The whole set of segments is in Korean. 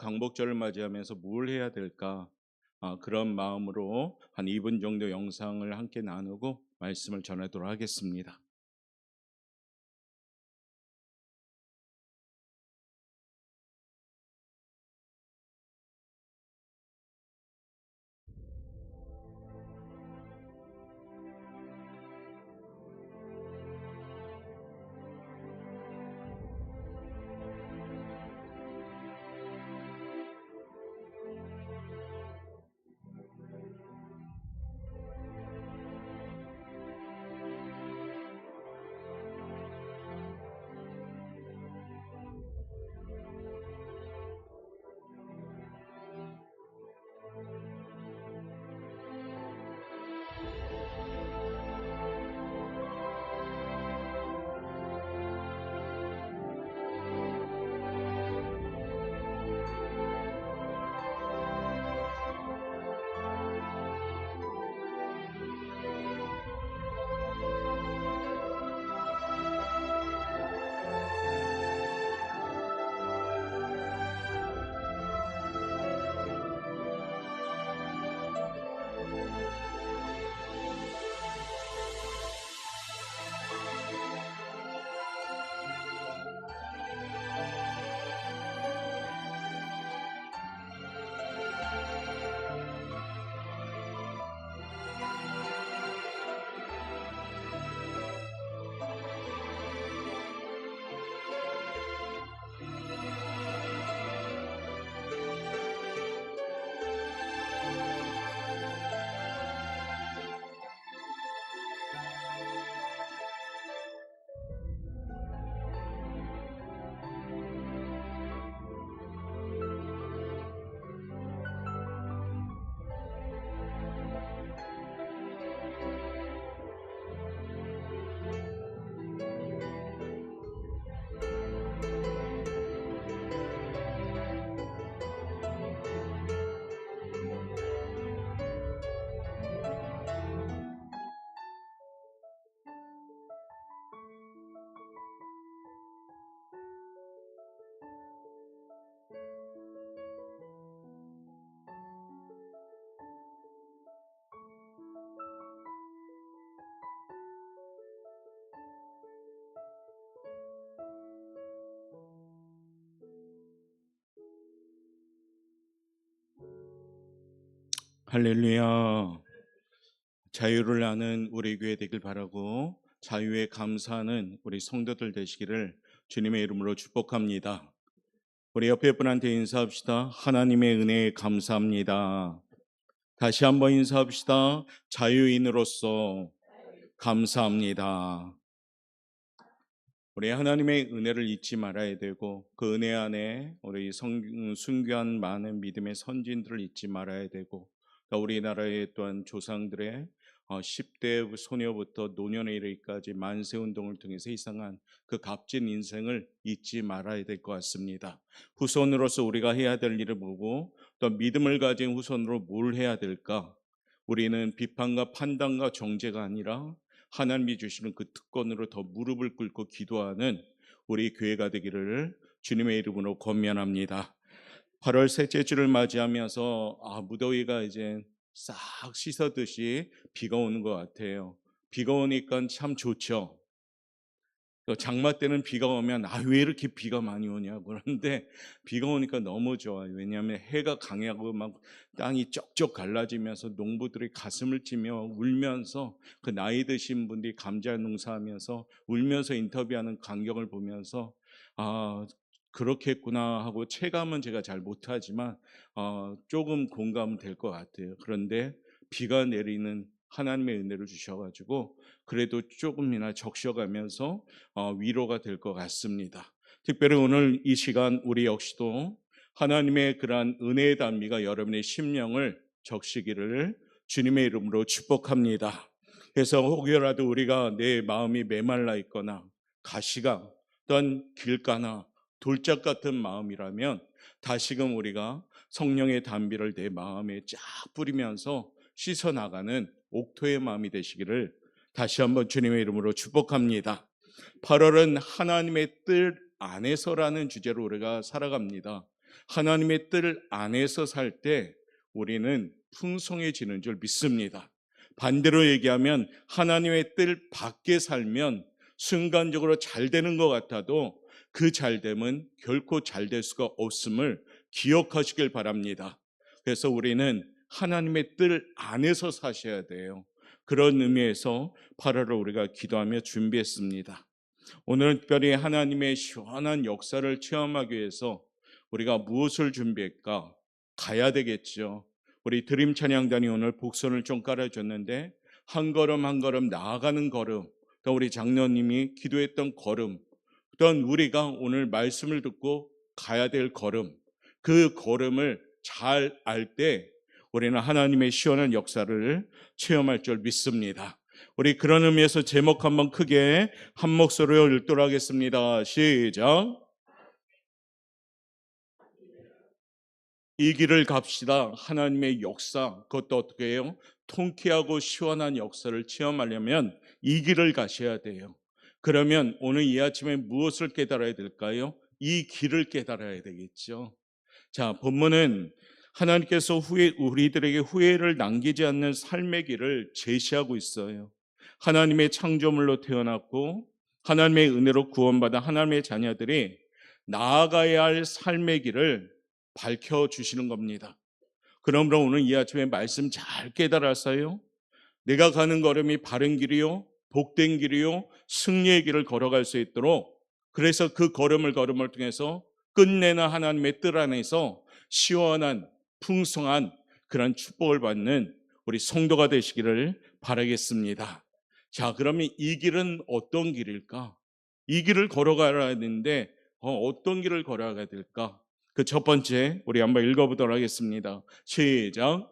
광복절을 맞이하면서 뭘 해야 될까? 그런 마음으로 한 2분 정도 영상을 함께 나누고 말씀을 전하도록 하겠습니다. 할렐루야. 자유를 아는 우리 교회 되길 바라고 자유에 감사하는 우리 성도들 되시기를 주님의 이름으로 축복합니다. 우리 옆에 분한테 인사합시다. 하나님의 은혜에 감사합니다. 다시 한번 인사합시다. 자유인으로서 감사합니다. 우리 하나님의 은혜를 잊지 말아야 되고 그 은혜 안에 우리 순교한 많은 믿음의 선진들을 잊지 말아야 되고 또 우리나라의 또한 조상들의 10대 소녀부터 노년에 이르기까지 만세운동을 통해서 희생한 그 값진 인생을 잊지 말아야 될 것 같습니다. 후손으로서 우리가 해야 될 일을 보고 또 믿음을 가진 후손으로 뭘 해야 될까? 우리는 비판과 판단과 정죄가 아니라 하나님이 주시는 그 특권으로 더 무릎을 꿇고 기도하는 우리 교회가 되기를 주님의 이름으로 권면합니다. 8월 셋째 주를 맞이하면서 무더위가 이제 싹 씻어듯이 비가 오는 것 같아요. 비가 오니까 참 좋죠. 또 장마 때는 비가 오면 왜 이렇게 비가 많이 오냐 그런데 비가 오니까 너무 좋아요. 왜냐하면 해가 강하고 막 땅이 쩍쩍 갈라지면서 농부들이 가슴을 치며 울면서 그 나이 드신 분들이 감자 농사하면서 울면서 인터뷰하는 광경을 보면서 아 그렇겠구나 하고 체감은 제가 잘 못하지만 조금 공감은 될 것 같아요. 그런데 비가 내리는 하나님의 은혜를 주셔가지고 그래도 조금이나 적셔가면서 위로가 될 것 같습니다. 특별히 오늘 이 시간 우리 역시도 하나님의 그러한 은혜의 단미가 여러분의 심령을 적시기를 주님의 이름으로 축복합니다. 그래서 혹여라도 우리가 내 마음이 메말라 있거나 가시가 또한 길가나 돌짝 같은 마음이라면 다시금 우리가 성령의 단비를 내 마음에 쫙 뿌리면서 씻어나가는 옥토의 마음이 되시기를 다시 한번 주님의 이름으로 축복합니다. 8월은 하나님의 뜻 안에서라는 주제로 우리가 살아갑니다. 하나님의 뜻 안에서 살 때 우리는 풍성해지는 줄 믿습니다. 반대로 얘기하면 하나님의 뜻 밖에 살면 순간적으로 잘 되는 것 같아도 그 잘됨은 결코 잘 될 수가 없음을 기억하시길 바랍니다. 그래서 우리는 하나님의 뜻 안에서 사셔야 돼요. 그런 의미에서 8월을 우리가 기도하며 준비했습니다. 오늘은 특별히 하나님의 시원한 역사를 체험하기 위해서 우리가 무엇을 준비할까? 가야 되겠죠. 우리 드림 찬양단이 오늘 복선을 좀 깔아줬는데 한 걸음 한 걸음 나아가는 걸음, 또 우리 장로님이 기도했던 걸음, 어떤 우리가 오늘 말씀을 듣고 가야 될 걸음, 그 걸음을 잘 알 때 우리는 하나님의 시원한 역사를 체험할 줄 믿습니다. 우리 그런 의미에서 제목 한번 크게 한 목소리로 읽도록 하겠습니다. 시작. 이 길을 갑시다. 하나님의 역사, 그것도 어떻게 해요? 통쾌하고 시원한 역사를 체험하려면 이 길을 가셔야 돼요. 그러면 오늘 이 아침에 무엇을 깨달아야 될까요? 이 길을 깨달아야 되겠죠. 자, 본문은 하나님께서 우리들에게 후회를 남기지 않는 삶의 길을 제시하고 있어요. 하나님의 창조물로 태어났고 하나님의 은혜로 구원받은 하나님의 자녀들이 나아가야 할 삶의 길을 밝혀주시는 겁니다. 그러므로 오늘 이 아침에 말씀 잘 깨달았어요. 내가 가는 걸음이 바른 길이요, 복된 길이요, 승리의 길을 걸어갈 수 있도록, 그래서 그 걸음을 통해서 끝내는 하나님의 뜻 안에서 시원한 풍성한 그런 축복을 받는 우리 성도가 되시기를 바라겠습니다. 자, 그러면 이 길은 어떤 길일까? 이 길을 걸어가야 하는데 어떤 길을 걸어가야 될까? 그 첫 번째 우리 한번 읽어보도록 하겠습니다. 시작.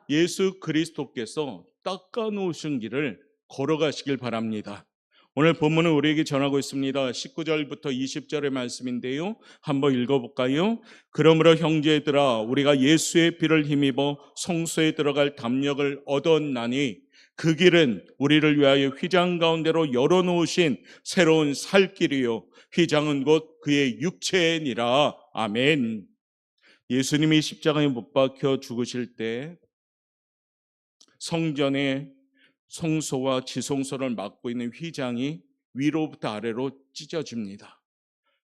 예수 그리스도께서 닦아놓으신 길을 걸어가시길 바랍니다. 오늘 본문은 우리에게 전하고 있습니다. 19절부터 20절의 말씀인데요, 한번 읽어볼까요? 그러므로 형제들아, 우리가 예수의 피를 힘입어 성소에 들어갈 담력을 얻었나니 그 길은 우리를 위하여 휘장 가운데로 열어놓으신 새로운 살 길이요, 휘장은 곧 그의 육체니라. 아멘. 예수님이 십자가에 못 박혀 죽으실 때 성전의 성소와 지성소를 막고 있는 휘장이 위로부터 아래로 찢어집니다.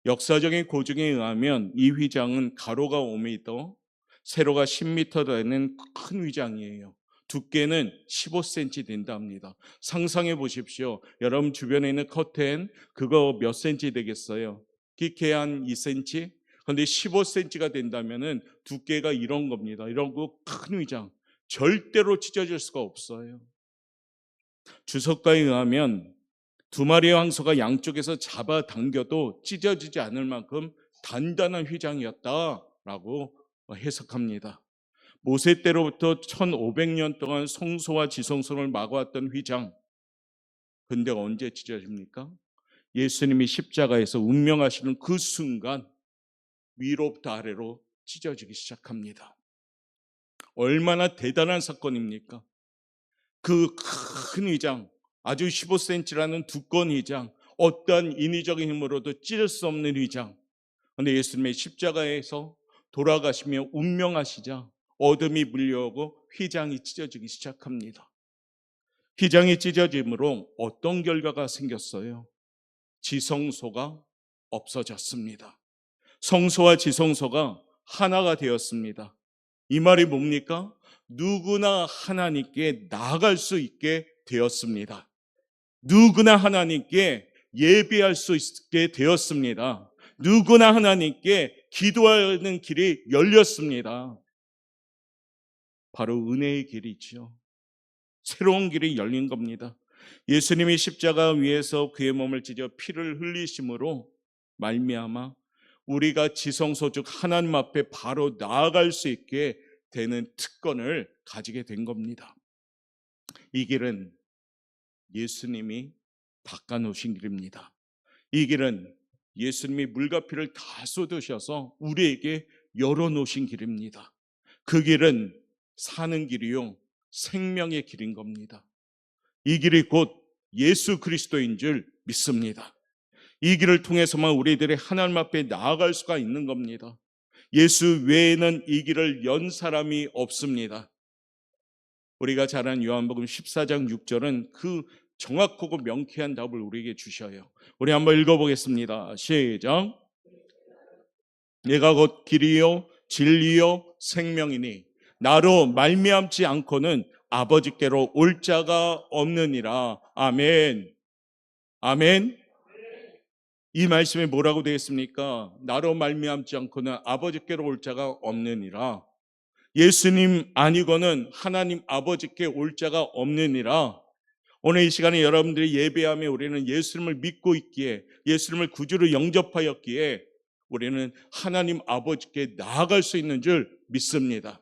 역사적인 고증에 의하면 이 휘장은 가로가 5m, 세로가 10m 되는 큰 휘장이에요. 두께는 15cm 된다 합니다. 상상해 보십시오. 여러분 주변에 있는 커튼 그거 몇 cm 되겠어요? 깊게 한 2cm? 그런데 15cm가 된다면 두께가 이런 겁니다. 이런 거 큰 휘장. 절대로 찢어질 수가 없어요. 주석가에 의하면 두 마리의 황소가 양쪽에서 잡아당겨도 찢어지지 않을 만큼 단단한 휘장이었다라고 해석합니다. 모세 때로부터 1500년 동안 성소와 지성소를 막아왔던 휘장, 근데 언제 찢어집니까? 예수님이 십자가에서 운명하시는 그 순간 위로부터 아래로 찢어지기 시작합니다. 얼마나 대단한 사건입니까? 그 큰 휘장, 아주 15cm라는 두꺼운 휘장, 어떠한 인위적인 힘으로도 찢을 수 없는 휘장. 그런데 예수님의 십자가에서 돌아가시며 운명하시자 어둠이 물려오고 휘장이 찢어지기 시작합니다. 휘장이 찢어짐으로 어떤 결과가 생겼어요? 지성소가 없어졌습니다. 성소와 지성소가 하나가 되었습니다. 이 말이 뭡니까? 누구나 하나님께 나아갈 수 있게 되었습니다. 누구나 하나님께 예배할 수 있게 되었습니다. 누구나 하나님께 기도하는 길이 열렸습니다. 바로 은혜의 길이죠. 새로운 길이 열린 겁니다. 예수님이 십자가 위에서 그의 몸을 찢어 피를 흘리심으로 말미암아 우리가 지성소 즉 하나님 앞에 바로 나아갈 수 있게 되는 특권을 가지게 된 겁니다. 이 길은 예수님이 닦아놓으신 길입니다. 이 길은 예수님이 물과 피를 다 쏟으셔서 우리에게 열어놓으신 길입니다. 그 길은 사는 길이요 생명의 길인 겁니다. 이 길이 곧 예수 그리스도인 줄 믿습니다. 이 길을 통해서만 우리들이 하나님 앞에 나아갈 수가 있는 겁니다. 예수 외에는 이 길을 연 사람이 없습니다. 우리가 잘 아는 요한복음 14장 6절은 그 정확하고 명쾌한 답을 우리에게 주셔요. 우리 한번 읽어보겠습니다. 시작. 내가 곧 길이요 진리요 생명이니 나로 말미암지 않고는 아버지께로 올 자가 없느니라. 아멘. 아멘. 이 말씀에 뭐라고 되겠습니까? 나로 말미암지 않고는 아버지께로 올 자가 없느니라. 예수님 아니고는 하나님 아버지께 올 자가 없느니라. 오늘 이 시간에 여러분들이 예배하며 우리는 예수님을 믿고 있기에, 예수님을 구주로 영접하였기에 우리는 하나님 아버지께 나아갈 수 있는 줄 믿습니다.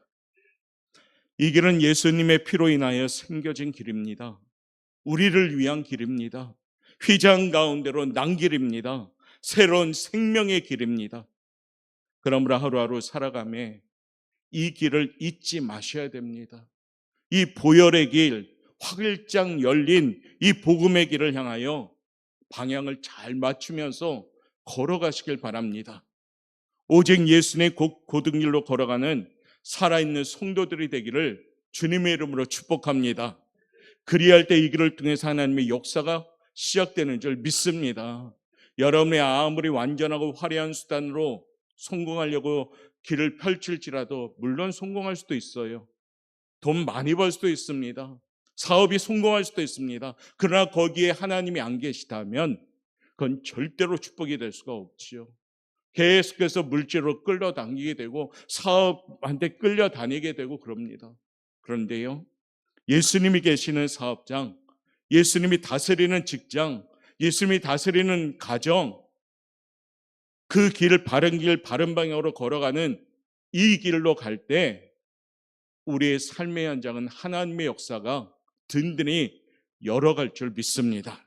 이 길은 예수님의 피로 인하여 생겨진 길입니다. 우리를 위한 길입니다. 휘장 가운데로 난 길입니다. 새로운 생명의 길입니다. 그러므로 하루하루 살아가며 이 길을 잊지 마셔야 됩니다. 이 보혈의 길, 활짝 열린 이 복음의 길을 향하여 방향을 잘 맞추면서 걸어가시길 바랍니다. 오직 예수님의 고등길로 걸어가는 살아있는 성도들이 되기를 주님의 이름으로 축복합니다. 그리할 때 이 길을 통해서 하나님의 역사가 시작되는 줄 믿습니다. 여러분의 아무리 완전하고 화려한 수단으로 성공하려고 길을 펼칠지라도 물론 성공할 수도 있어요. 돈 많이 벌 수도 있습니다. 사업이 성공할 수도 있습니다. 그러나 거기에 하나님이 안 계시다면 그건 절대로 축복이 될 수가 없지요. 계속해서 물질로 끌어당기게 되고 사업한테 끌려다니게 되고 그럽니다. 그런데요, 예수님이 계시는 사업장, 예수님이 다스리는 직장, 예수님이 다스리는 가정, 그 길을 바른 길, 바른 방향으로 걸어가는 이 길로 갈 때 우리의 삶의 현장은 하나님의 역사가 든든히 열어갈 줄 믿습니다.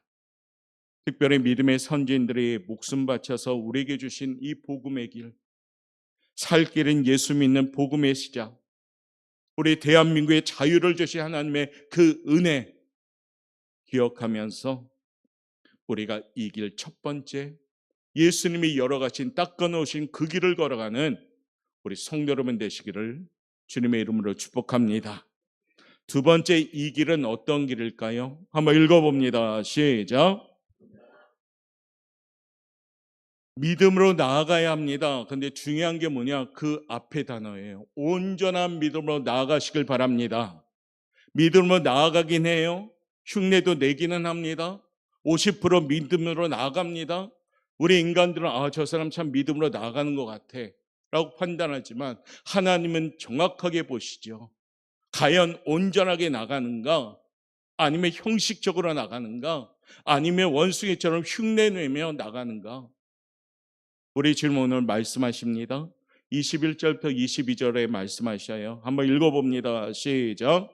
특별히 믿음의 선지인들이 목숨 바쳐서 우리에게 주신 이 복음의 길, 살 길은 예수 믿는 복음의 시작, 우리 대한민국의 자유를 주신 하나님의 그 은혜 기억하면서 우리가 이 길 첫 번째, 예수님이 열어가신 닦아놓으신 그 길을 걸어가는 우리 성도 여러분 되시기를 주님의 이름으로 축복합니다. 두 번째, 이 길은 어떤 길일까요? 한번 읽어봅니다. 시작. 믿음으로 나아가야 합니다. 근데 중요한 게 뭐냐? 그 앞에 단어예요. 온전한 믿음으로 나아가시길 바랍니다. 믿음으로 나아가긴 해요. 흉내도 내기는 합니다. 50% 믿음으로 나아갑니다. 우리 인간들은 저 사람 참 믿음으로 나아가는 것 같아 라고 판단하지만 하나님은 정확하게 보시죠. 과연 온전하게 나가는가? 아니면 형식적으로 나가는가? 아니면 원숭이처럼 흉내내며 나가는가? 우리 질문 오늘 말씀하십니다. 21절부터 22절에 말씀하셔요. 한번 읽어봅니다. 시작.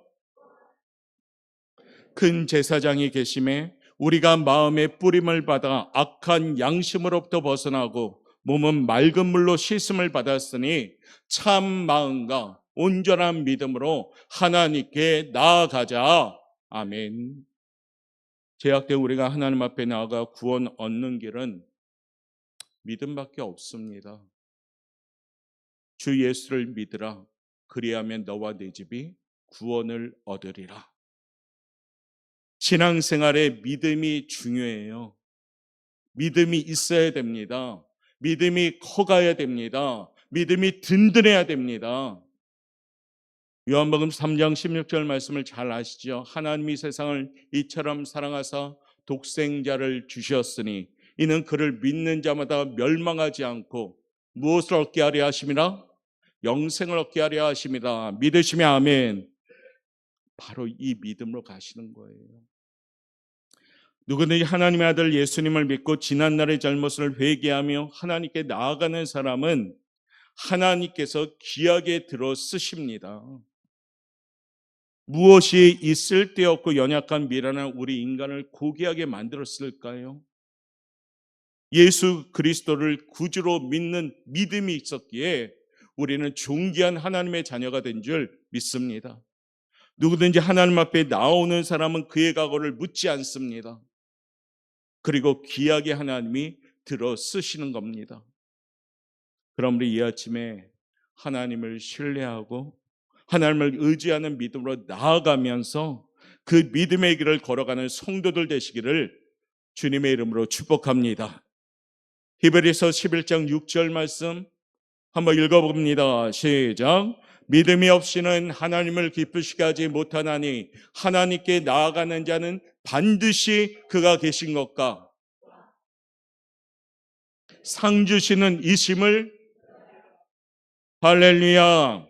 큰 제사장이 계심에 우리가 마음의 뿌림을 받아 악한 양심으로부터 벗어나고 몸은 맑은 물로 씻음을 받았으니 참 마음과 온전한 믿음으로 하나님께 나아가자. 아멘. 죄악 때 우리가 하나님 앞에 나아가 구원 얻는 길은 믿음밖에 없습니다. 주 예수를 믿으라. 그리하면 너와 네 집이 구원을 얻으리라. 신앙생활에 믿음이 중요해요. 믿음이 있어야 됩니다. 믿음이 커가야 됩니다. 믿음이 든든해야 됩니다. 요한복음 3장 16절 말씀을 잘 아시죠? 하나님이 세상을 이처럼 사랑하사 독생자를 주셨으니 이는 그를 믿는 자마다 멸망하지 않고 무엇을 얻게 하려 하심이라? 영생을 얻게 하려 하심이라. 믿으시면 아멘. 바로 이 믿음으로 가시는 거예요. 누구든지 하나님의 아들 예수님을 믿고 지난날의 잘못을 회개하며 하나님께 나아가는 사람은 하나님께서 귀하게 들어 쓰십니다. 무엇이 있을 데 없고 연약한 미련한 우리 인간을 고귀하게 만들었을까요? 예수 그리스도를 구주로 믿는 믿음이 있었기에 우리는 존귀한 하나님의 자녀가 된 줄 믿습니다. 누구든지 하나님 앞에 나오는 사람은 그의 과거를 묻지 않습니다. 그리고 귀하게 하나님이 들어 쓰시는 겁니다. 그럼 우리 이 아침에 하나님을 신뢰하고 하나님을 의지하는 믿음으로 나아가면서 그 믿음의 길을 걸어가는 성도들 되시기를 주님의 이름으로 축복합니다. 히브리서 11장 6절 말씀 한번 읽어봅니다. 시작. 믿음이 없이는 하나님을 기쁘시게 하지 못하나니 하나님께 나아가는 자는 반드시 그가 계신 것과 상 주시는 이심을 할렐루야.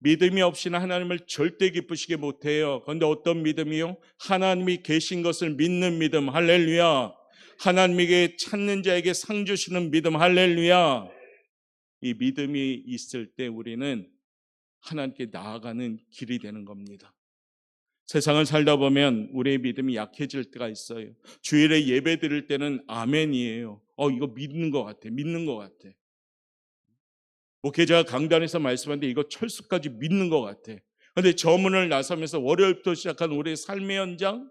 믿음이 없이는 하나님을 절대 기쁘시게 못해요. 그런데 어떤 믿음이요? 하나님이 계신 것을 믿는 믿음. 할렐루야. 하나님에게 찾는 자에게 상 주시는 믿음. 할렐루야. 이 믿음이 있을 때 우리는 하나님께 나아가는 길이 되는 겁니다. 세상을 살다 보면 우리의 믿음이 약해질 때가 있어요. 주일에 예배 드릴 때는 아멘이에요. 이거 믿는 것 같아. 믿는 것 같아. 목회자가 강단에서 말씀하는데 이거 철수까지 믿는 것 같아. 그런데 저문을 나서면서 월요일부터 시작한 우리의 삶의 현장,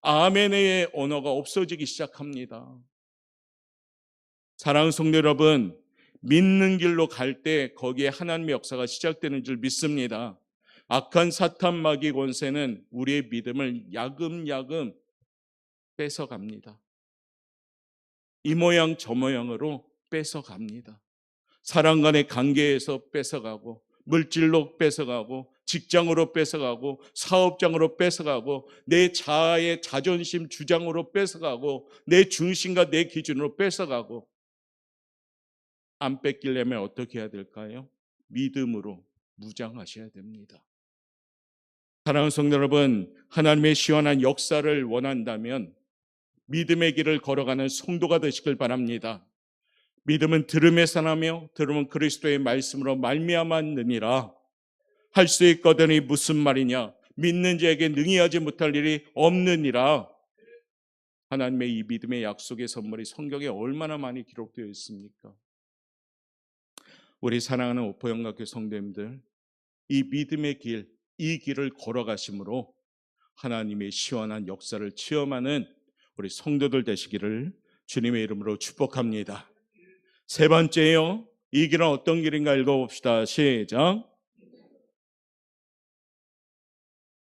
아멘의 언어가 없어지기 시작합니다. 사랑하는 성도 여러분, 믿는 길로 갈 때 거기에 하나님의 역사가 시작되는 줄 믿습니다. 악한 사탄 마귀 권세는 우리의 믿음을 야금야금 뺏어갑니다. 이 모양 저 모양으로 뺏어갑니다. 사람 간의 관계에서 뺏어가고, 물질로 뺏어가고, 직장으로 뺏어가고, 사업장으로 뺏어가고, 내 자아의 자존심 주장으로 뺏어가고, 내 중심과 내 기준으로 뺏어가고. 안 뺏기려면 어떻게 해야 될까요? 믿음으로 무장하셔야 됩니다. 사랑하는 성도 여러분, 하나님의 시원한 역사를 원한다면 믿음의 길을 걸어가는 성도가 되시길 바랍니다. 믿음은 들음에서 나며 들음은 그리스도의 말씀으로 말미암았느니라. 할 수 있거든이 무슨 말이냐? 믿는 자에게 능히 하지 못할 일이 없느니라. 하나님의 이 믿음의 약속의 선물이 성경에 얼마나 많이 기록되어 있습니까? 우리 사랑하는 오포영각교 성도님들, 이 믿음의 길, 이 길을 걸어가심으로 하나님의 시원한 역사를 체험하는 우리 성도들 되시기를 주님의 이름으로 축복합니다. 세 번째요, 이 길은 어떤 길인가 읽어봅시다. 시작.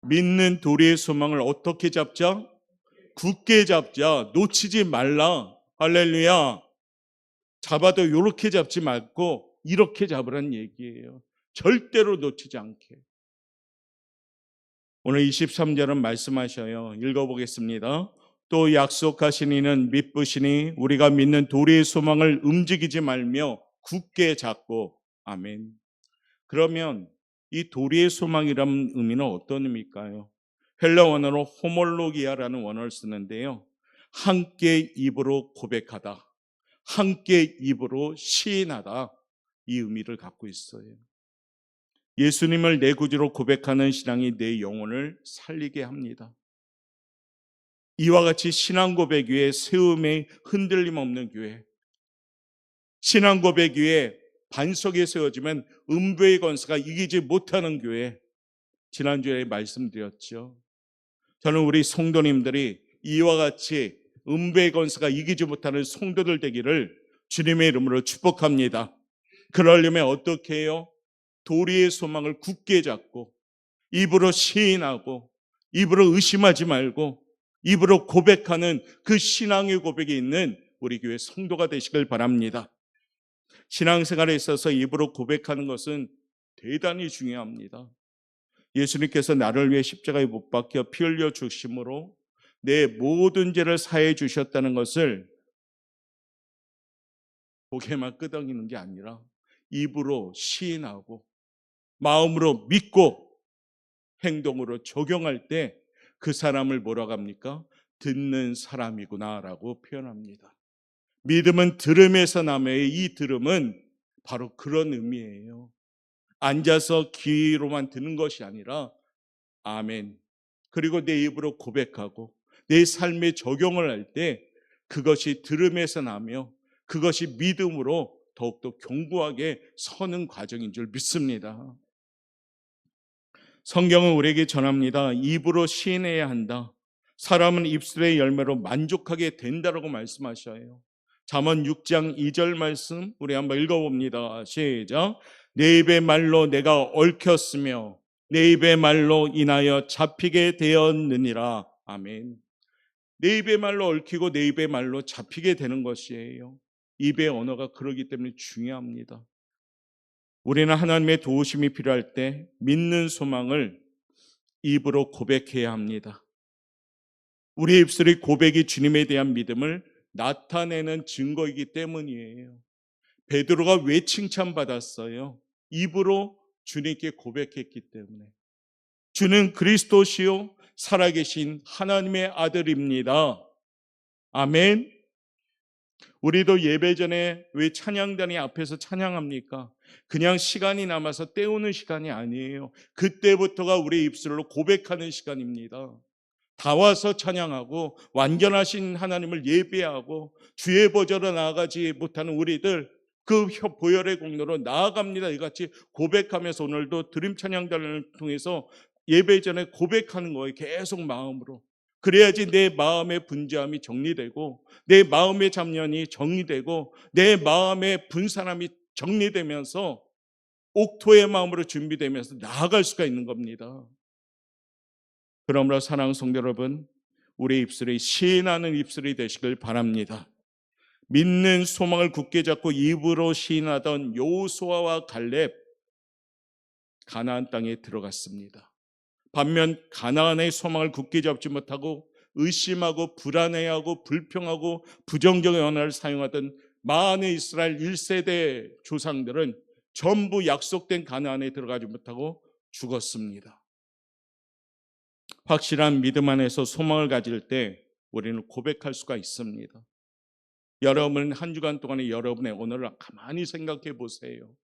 믿는 도리의 소망을 어떻게 잡자? 굳게 잡자. 놓치지 말라. 할렐루야. 잡아도 이렇게 잡지 말고 이렇게 잡으란 얘기예요. 절대로 놓치지 않게. 오늘 23절은 말씀하셔요. 읽어보겠습니다. 또 약속하신 이는 믿으시니 우리가 믿는 도리의 소망을 움직이지 말며 굳게 잡고. 아멘. 그러면 이 도리의 소망이라는 의미는 어떤 의미일까요? 헬라 원어로 호몰로기아라는 원어를 쓰는데요, 함께 입으로 고백하다, 함께 입으로 시인하다, 이 의미를 갖고 있어요. 예수님을 내 구주로 고백하는 신앙이 내 영혼을 살리게 합니다. 이와 같이 신앙 고백 위에 세움의 흔들림 없는 교회, 신앙 고백 위에 반석에 세워지면 음부의 권세가 이기지 못하는 교회, 지난주에 말씀드렸죠. 저는 우리 성도님들이 이와 같이 음부의 권세가 이기지 못하는 성도들 되기를 주님의 이름으로 축복합니다. 그러려면 어떻게 해요? 도리의 소망을 굳게 잡고 입으로 시인하고 입으로 의심하지 말고 입으로 고백하는 그 신앙의 고백이 있는 우리 교회 성도가 되시길 바랍니다. 신앙생활에 있어서 입으로 고백하는 것은 대단히 중요합니다. 예수님께서 나를 위해 십자가에 못 박혀 피 흘려 주심으로 내 모든 죄를 사해 주셨다는 것을 고개만 끄덕이는 게 아니라 입으로 시인하고 마음으로 믿고 행동으로 적용할 때 그 사람을 뭐라고 합니까? 듣는 사람이구나라고 표현합니다. 믿음은 들음에서 나며의 이 들음은 바로 그런 의미예요. 앉아서 귀로만 듣는 것이 아니라 아멘, 그리고 내 입으로 고백하고 내 삶에 적용을 할 때 그것이 들음에서 나며 그것이 믿음으로 더욱더 견고하게 서는 과정인 줄 믿습니다. 성경은 우리에게 전합니다. 입으로 시인해야 한다. 사람은 입술의 열매로 만족하게 된다라고 말씀하셔요. 잠언 6장 2절 말씀 우리 한번 읽어봅니다. 시작. 내 입의 말로 내가 얽혔으며 내 입의 말로 인하여 잡히게 되었느니라. 아멘. 내 입의 말로 얽히고 내 입의 말로 잡히게 되는 것이에요. 입의 언어가 그러기 때문에 중요합니다. 우리는 하나님의 도우심이 필요할 때 믿는 소망을 입으로 고백해야 합니다. 우리 입술의 고백이 주님에 대한 믿음을 나타내는 증거이기 때문이에요. 베드로가 왜 칭찬받았어요? 입으로 주님께 고백했기 때문에. 주는 그리스도시요 살아계신 하나님의 아들입니다. 아멘. 우리도 예배 전에 왜 찬양단이 앞에서 찬양합니까? 그냥 시간이 남아서 때우는 시간이 아니에요. 그때부터가 우리 입술로 고백하는 시간입니다. 다 와서 찬양하고 완전하신 하나님을 예배하고 주의 보좌로 나아가지 못하는 우리들 그 보혈의 공로로 나아갑니다. 이같이 고백하면서 오늘도 드림 찬양단을 통해서 예배 전에 고백하는 거예요. 계속 마음으로. 그래야지 내 마음의 분주함이 정리되고 내 마음의 잡념이 정리되고 내 마음의 분산함이 정리되면서 옥토의 마음으로 준비되면서 나아갈 수가 있는 겁니다. 그러므로 사랑하는 성도 여러분, 우리 입술이 시인하는 입술이 되시길 바랍니다. 믿는 소망을 굳게 잡고 입으로 시인하던 여호수아와 갈렙, 가나안 땅에 들어갔습니다. 반면 가나안의 소망을 굳게 잡지 못하고 의심하고 불안해하고 불평하고 부정적인 언어를 사용하던 많은 이스라엘 1세대 조상들은 전부 약속된 가나안에 들어가지 못하고 죽었습니다. 확실한 믿음 안에서 소망을 가질 때 우리는 고백할 수가 있습니다. 여러분 한 주간 동안에 여러분의 언어를 가만히 생각해 보세요.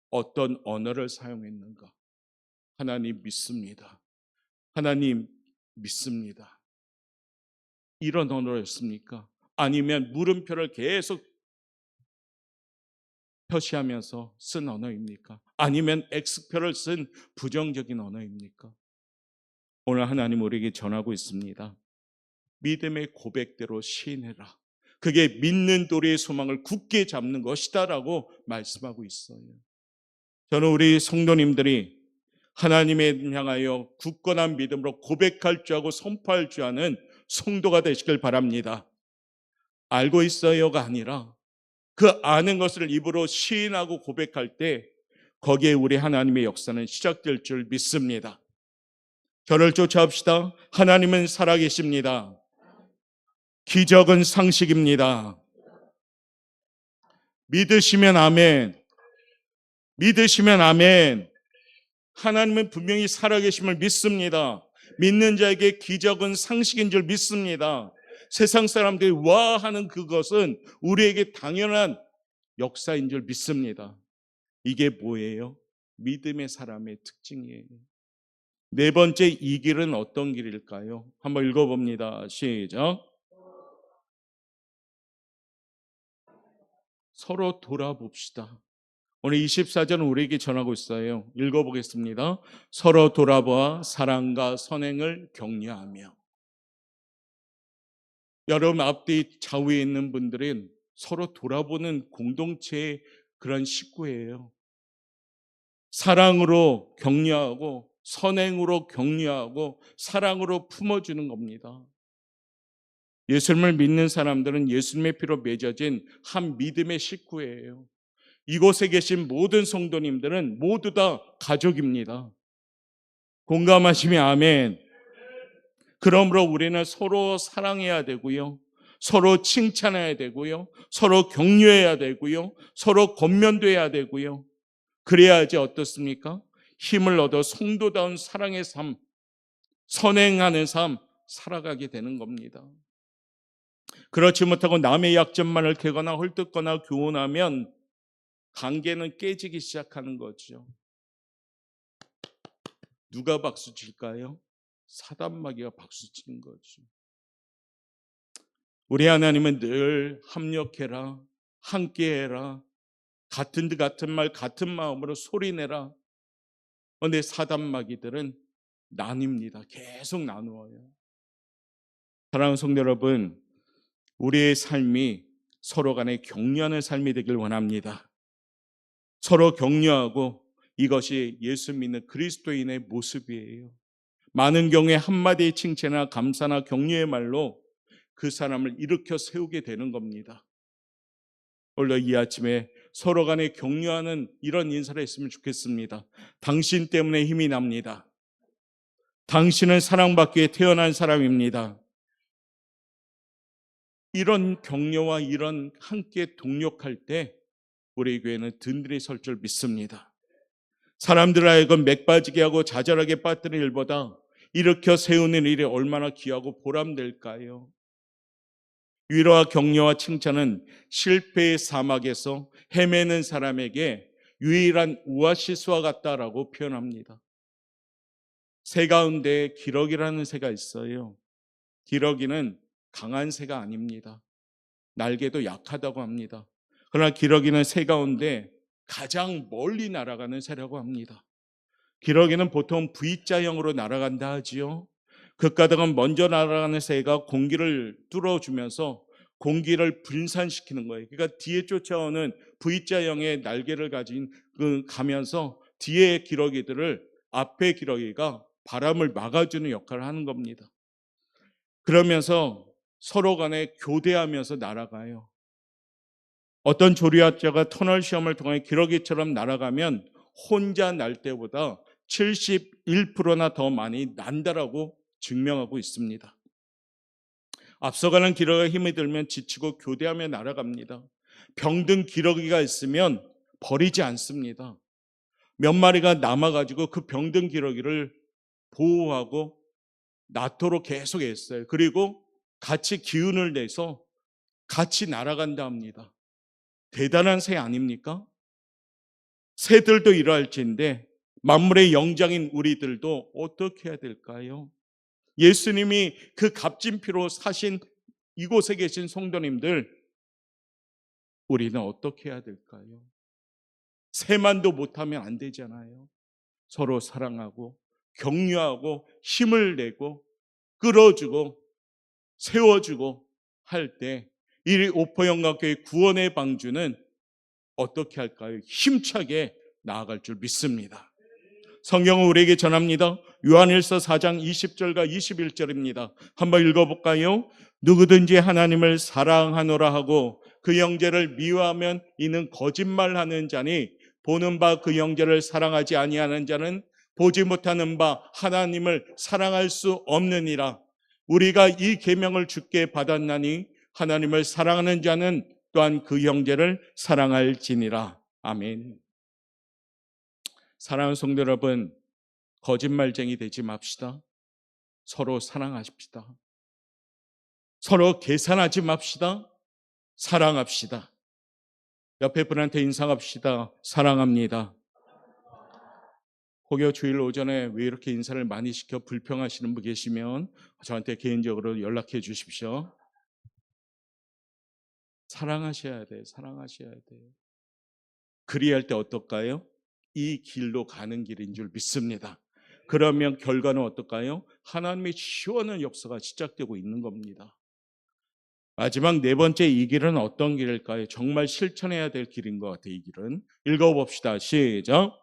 어떤 언어를 사용했는가? 하나님 믿습니다. 하나님 믿습니다. 이런 언어였습니까? 아니면 물음표를 계속 표시하면서 쓴 언어입니까? 아니면 X표를 쓴 부정적인 언어입니까? 오늘 하나님 우리에게 전하고 있습니다. 믿음의 고백대로 시인해라. 그게 믿는 도리의 소망을 굳게 잡는 것이다라고 말씀하고 있어요. 저는 우리 성도님들이 하나님에 향하여 굳건한 믿음으로 고백할 줄 알고 선포할 줄 아는 성도가 되시길 바랍니다. 알고 있어요가 아니라 그 아는 것을 입으로 시인하고 고백할 때 거기에 우리 하나님의 역사는 시작될 줄 믿습니다. 저를 쫓아옵시다. 하나님은 살아계십니다. 기적은 상식입니다. 믿으시면 아멘. 믿으시면 아멘. 하나님은 분명히 살아계심을 믿습니다. 믿는 자에게 기적은 상식인 줄 믿습니다. 세상 사람들이 와 하는 그것은 우리에게 당연한 역사인 줄 믿습니다. 이게 뭐예요? 믿음의 사람의 특징이에요. 네 번째, 이 길은 어떤 길일까요? 한번 읽어봅니다. 시작. 서로 돌아봅시다. 오늘 24절은 우리에게 전하고 있어요. 읽어보겠습니다. 서로 돌아보아 사랑과 선행을 격려하며. 여러분 앞뒤 좌우에 있는 분들은 서로 돌아보는 공동체의 그런 식구예요. 사랑으로 격려하고 선행으로 격려하고 사랑으로 품어주는 겁니다. 예수님을 믿는 사람들은 예수님의 피로 맺어진 한 믿음의 식구예요. 이곳에 계신 모든 성도님들은 모두 다 가족입니다. 공감하시면 아멘. 그러므로 우리는 서로 사랑해야 되고요. 서로 칭찬해야 되고요. 서로 격려해야 되고요. 서로 권면돼야 되고요. 그래야지 어떻습니까? 힘을 얻어 성도다운 사랑의 삶, 선행하는 삶 살아가게 되는 겁니다. 그렇지 못하고 남의 약점만을 캐거나 헐뜯거나 교훈하면 관계는 깨지기 시작하는 거죠. 누가 박수 칠까요? 사단마귀가 박수 치는 거죠. 우리 하나님은 늘 합력해라, 함께해라, 같은 듯 같은 말 같은 마음으로 소리내라. 그런데 사단마귀들은 나뉩니다. 계속 나누어요. 사랑하는 성도 여러분, 우리의 삶이 서로 간에 격려하는 삶이 되길 원합니다. 서로 격려하고 이것이 예수 믿는 그리스도인의 모습이에요. 많은 경우에 한마디의 칭찬이나 감사나 격려의 말로 그 사람을 일으켜 세우게 되는 겁니다. 오늘 이 아침에 서로 간에 격려하는 이런 인사를 했으면 좋겠습니다. 당신 때문에 힘이 납니다. 당신은 사랑받기에 태어난 사람입니다. 이런 격려와 이런 함께 동력할 때 우리 교회는 든든히 설 줄 믿습니다. 사람들 하여금 맥 빠지게 하고 좌절하게 빠뜨리는 일보다 일으켜 세우는 일이 얼마나 귀하고 보람될까요? 위로와 격려와 칭찬은 실패의 사막에서 헤매는 사람에게 유일한 오아시스와 같다라고 표현합니다. 새 가운데 기러기라는 새가 있어요. 기러기는 강한 새가 아닙니다. 날개도 약하다고 합니다. 그러나 기러기는 새 가운데 가장 멀리 날아가는 새라고 합니다. 기러기는 보통 V자형으로 날아간다 하지요. 그가닥은 먼저 날아가는 새가 공기를 뚫어주면서 공기를 분산시키는 거예요. 그러니까 뒤에 쫓아오는 V자형의 날개를 가진 가면서 뒤에 기러기들을 앞에 기러기가 바람을 막아주는 역할을 하는 겁니다. 그러면서 서로 간에 교대하면서 날아가요. 어떤 조리학자가 터널 시험을 통해 기러기처럼 날아가면 혼자 날 때보다 71%나 더 많이 난다라고 증명하고 있습니다. 앞서가는 기러기가 힘이 들면 지치고 교대하며 날아갑니다. 병든 기러기가 있으면 버리지 않습니다. 몇 마리가 남아가지고 그 병든 기러기를 보호하고 낳도록 계속 했어요. 그리고 같이 기운을 내서 같이 날아간다 합니다. 대단한 새 아닙니까? 새들도 이러할진데 만물의 영장인 우리들도 어떻게 해야 될까요? 예수님이 그 값진 피로 사신 이곳에 계신 성도님들, 우리는 어떻게 해야 될까요? 새만도 못하면 안 되잖아요. 서로 사랑하고 격려하고 힘을 내고 끌어주고 세워주고 할 때 이 오포영광교회 구원의 방주는 어떻게 할까요? 힘차게 나아갈 줄 믿습니다. 성경은 우리에게 전합니다. 요한일서 4장 20절과 21절입니다. 한번 읽어볼까요? 누구든지 하나님을 사랑하노라 하고 그 형제를 미워하면 이는 거짓말하는 자니 보는 바 그 형제를 사랑하지 아니하는 자는 보지 못하는 바 하나님을 사랑할 수 없느니라. 우리가 이 계명을 주께 받았나니 하나님을 사랑하는 자는 또한 그 형제를 사랑할지니라. 아멘. 사랑하는 성도 여러분, 거짓말쟁이 되지 맙시다. 서로 사랑하십시다. 서로 계산하지 맙시다. 사랑합시다. 옆에 분한테 인사합시다. 사랑합니다. 혹여 주일 오전에 왜 이렇게 인사를 많이 시켜 불평하시는 분 계시면 저한테 개인적으로 연락해 주십시오. 사랑하셔야 돼요. 사랑하셔야 돼요. 그리할 때 어떨까요? 이 길로 가는 길인 줄 믿습니다. 그러면 결과는 어떨까요? 하나님의 시원한 역사가 시작되고 있는 겁니다. 마지막 네 번째 이 길은 어떤 길일까요? 정말 실천해야 될 길인 것 같아요. 이 길은 읽어봅시다. 시작.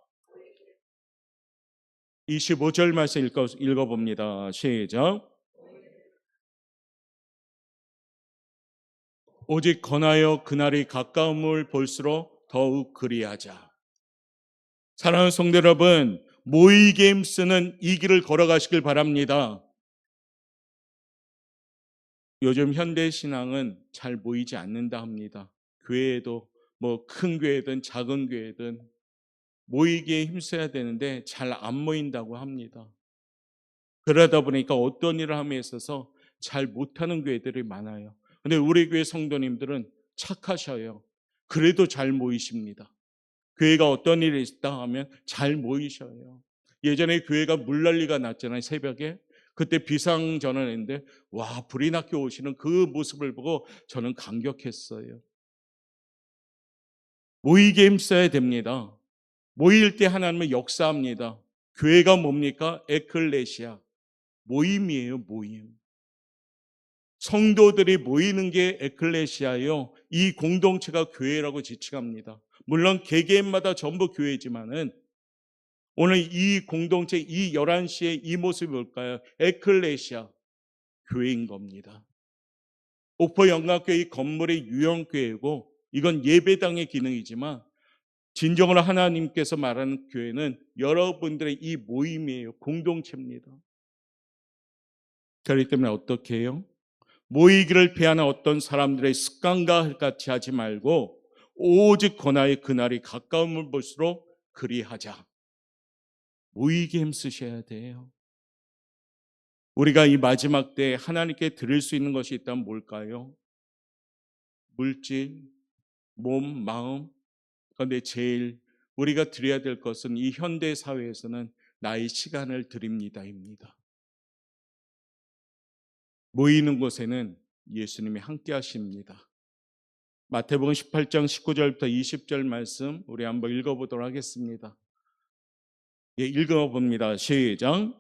25절 말씀 읽어봅니다. 시작. 오직 권하여 그날이 가까움을 볼수록 더욱 그리하자. 사랑하는 성도 여러분, 모이게 힘쓰는 이 길을 걸어가시길 바랍니다. 요즘 현대신앙은 잘 모이지 않는다 합니다. 교회에도 큰 교회든 작은 교회든 모이기에 힘써야 되는데 잘 안 모인다고 합니다. 그러다 보니까 어떤 일을 함에 있어서 잘 못하는 교회들이 많아요. 근데 우리 교회 성도님들은 착하셔요. 그래도 잘 모이십니다. 교회가 어떤 일이 있다 하면 잘 모이셔요. 예전에 교회가 물난리가 났잖아요. 새벽에. 그때 비상전환했는데 와, 불이 나게 오시는 그 모습을 보고 저는 감격했어요. 모이게 힘써야 됩니다. 모일 때 하나님은 역사합니다. 교회가 뭡니까? 에클레시아. 모임이에요. 모임. 성도들이 모이는 게 에클레시아요. 이 공동체가 교회라고 지칭합니다. 물론 개개인마다 전부 교회지만은 오늘 이 공동체, 이 11시의 이 모습이 뭘까요? 에클레시아, 교회인 겁니다. 옥포 영락교회 이 건물이 유형교회고 이건 예배당의 기능이지만 진정으로 하나님께서 말하는 교회는 여러분들의 이 모임이에요. 공동체입니다. 그렇기 때문에 어떻게 해요? 모이기를 피하는 어떤 사람들의 습관과 같이 하지 말고 오직 권하의 그날이 가까움을 볼수록 그리하자. 모이기 힘쓰셔야 돼요. 우리가 이 마지막 때 하나님께 드릴 수 있는 것이 있다면 뭘까요? 물질, 몸, 마음. 그런데 제일 우리가 드려야 될 것은 이 현대 사회에서는 나의 시간을 드립니다입니다. 모이는 곳에는 예수님이 함께 하십니다. 마태복음 18장 19절부터 20절 말씀 우리 한번 읽어보도록 하겠습니다. 예, 읽어봅니다. 시작.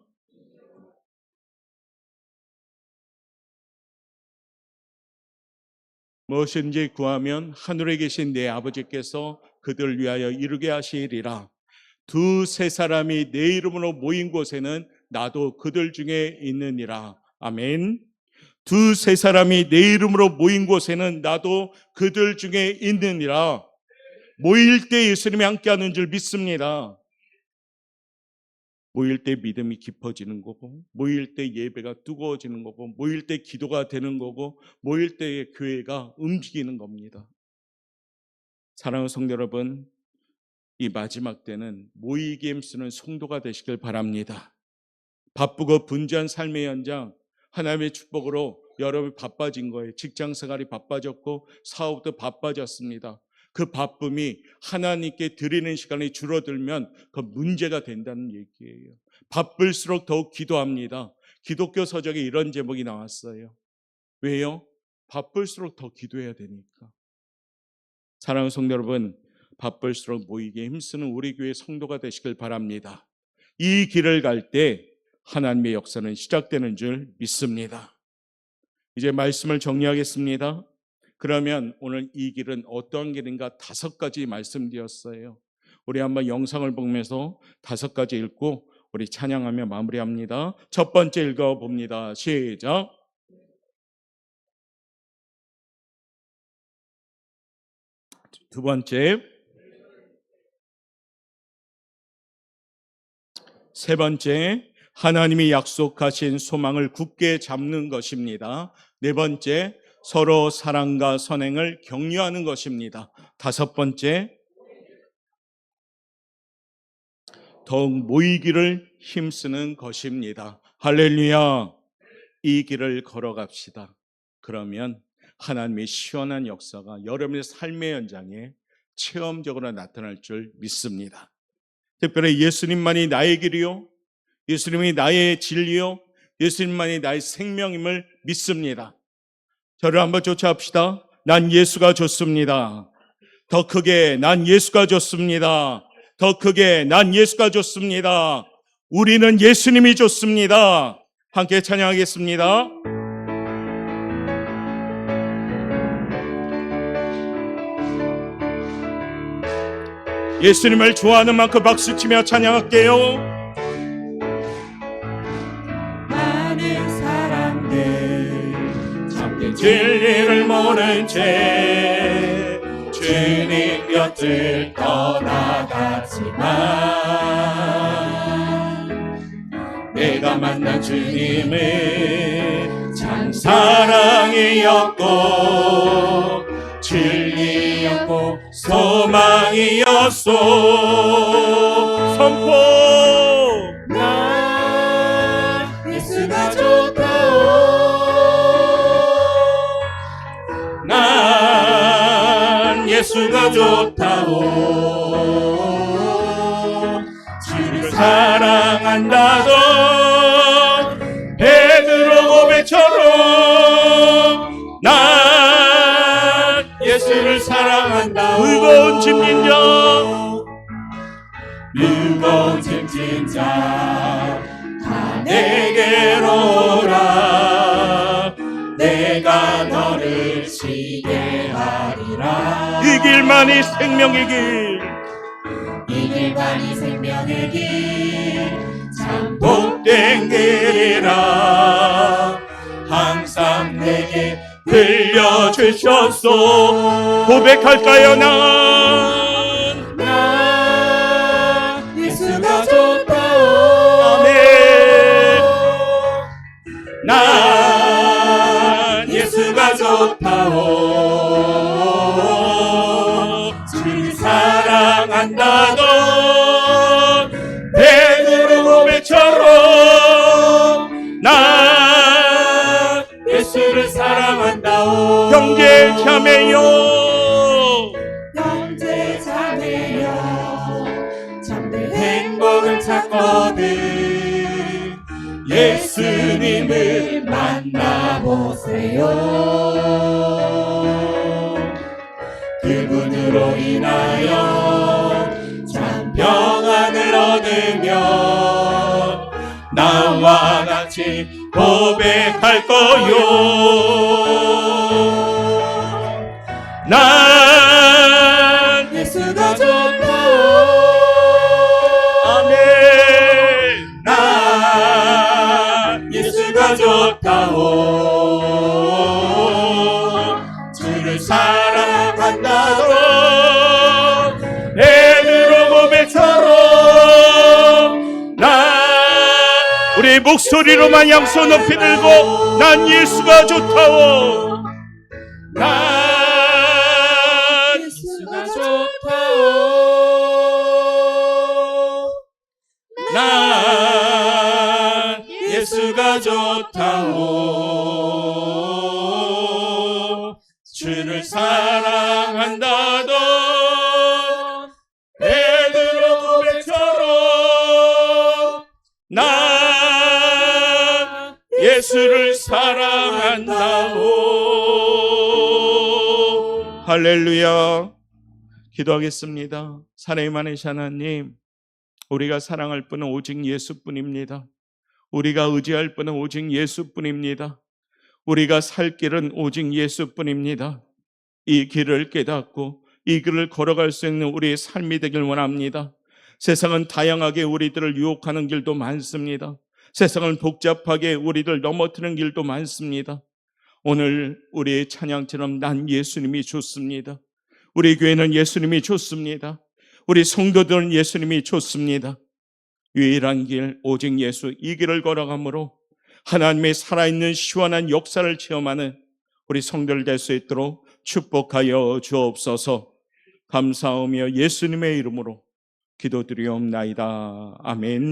무엇인지 구하면 하늘에 계신 내 아버지께서 그들을 위하여 이루게 하시리라. 두세 사람이 내 이름으로 모인 곳에는 나도 그들 중에 있느니라. 아멘. 두세 사람이 내 이름으로 모인 곳에는 나도 그들 중에 있느니라. 모일 때 예수님이 함께하는 줄 믿습니다. 모일 때 믿음이 깊어지는 거고, 모일 때 예배가 뜨거워지는 거고, 모일 때 기도가 되는 거고, 모일 때 교회가 움직이는 겁니다. 사랑하는 성도 여러분, 이 마지막 때는 모이기 힘쓰는 성도가 되시길 바랍니다. 바쁘고 분주한 삶의 현장, 하나님의 축복으로 여러분이 바빠진 거예요. 직장 생활이 바빠졌고 사업도 바빠졌습니다. 그 바쁨이 하나님께 드리는 시간이 줄어들면 그 문제가 된다는 얘기예요. 바쁠수록 더욱 기도합니다. 기독교 서적에 이런 제목이 나왔어요. 왜요? 바쁠수록 더 기도해야 되니까. 사랑하는 성도 여러분, 바쁠수록 모이기에 힘쓰는 우리 교회 성도가 되시길 바랍니다. 이 길을 갈 때 하나님의 역사는 시작되는 줄 믿습니다. 이제 말씀을 정리하겠습니다. 그러면 오늘 이 길은 어떠한 길인가 5가지 말씀드렸어요. 우리 한번 영상을 보면서 5가지 읽고 우리 찬양하며 마무리합니다. 첫 번째 읽어봅니다. 시작. 두 번째, 세 번째, 하나님이 약속하신 소망을 굳게 잡는 것입니다. 네 번째, 서로 사랑과 선행을 격려하는 것입니다. 5번째, 더욱 모이기를 힘쓰는 것입니다. 할렐루야. 이 길을 걸어갑시다. 그러면 하나님의 시원한 역사가 여러분의 삶의 현장에 체험적으로 나타날 줄 믿습니다. 특별히 예수님만이 나의 길이요, 예수님이 나의 진리요, 예수님만이 나의 생명임을 믿습니다. 저를 한번 쫓아합시다. 난 예수가 좋습니다. 더 크게 난 예수가 좋습니다. 더 크게 난 예수가 좋습니다. 우리는 예수님이 좋습니다. 함께 찬양하겠습니다. 예수님을 좋아하는 만큼 박수치며 찬양할게요. 많은 사람들 참된 진리를 모른 채 주님 곁을 떠나갔지만 내가 만난 주님은 참 사랑이었고 진리였고 소망이었소. 선포. 나 예수가 좋다오. 난 예수가 좋다오. 주를 사랑한다던 베드로 고백처럼 난 예수를 사랑한다. 무거운 짐진 자, 무거운 짐진 자 다 내게로 오라. 내가 길만이 생명의 길, 이 길만이 생명의 길, 참 복된 길이라 항상 내게 들려주셨소. 고백할까요? 나 예수가 좋다오. 아멘. 난 예수가 좋다오. 주를 사랑한다던 베드로 고백처럼 난 예수를 사랑한다오. 형제 자매요, 형제 자매여, 참된 행복을 찾거든 예수님을 만나보세요. 그분으로 인하여 참 평안을 얻으며 나와 같이 고백할 거요. 난 예수가 좋다오. 아멘. 난 예수가 좋다오. 주를 사랑한다던 베드로 고백처럼 우리 목소리로만 양손 높이 들고 난 예수가 좋다오. 난 예수가 좋다오. 난 예수가 좋다오. 주를 사랑한다던 베드로 고백처럼 난 예수를 사랑한다오. 할렐루야. 기도하겠습니다. 사랑이 많으신 하나님, 우리가 사랑할 분은 오직 예수뿐입니다. 우리가 의지할 분은 오직 예수뿐입니다. 우리가 살 길은 오직 예수뿐입니다. 이 길을 깨닫고 이 길을 걸어갈 수 있는 우리의 삶이 되길 원합니다. 세상은 다양하게 우리들을 유혹하는 길도 많습니다. 세상은 복잡하게 우리를 넘어뜨리는 길도 많습니다. 오늘 우리의 찬양처럼 난 예수님이 좋습니다. 우리 교회는 예수님이 좋습니다. 우리 성도들은 예수님이 좋습니다. 유일한 길 오직 예수, 이 길을 걸어가므로 하나님의 살아있는 시원한 역사를 체험하는 우리 성도들 될 수 있도록 축복하여 주옵소서. 감사하며 예수님의 이름으로 기도드리옵나이다. 아멘.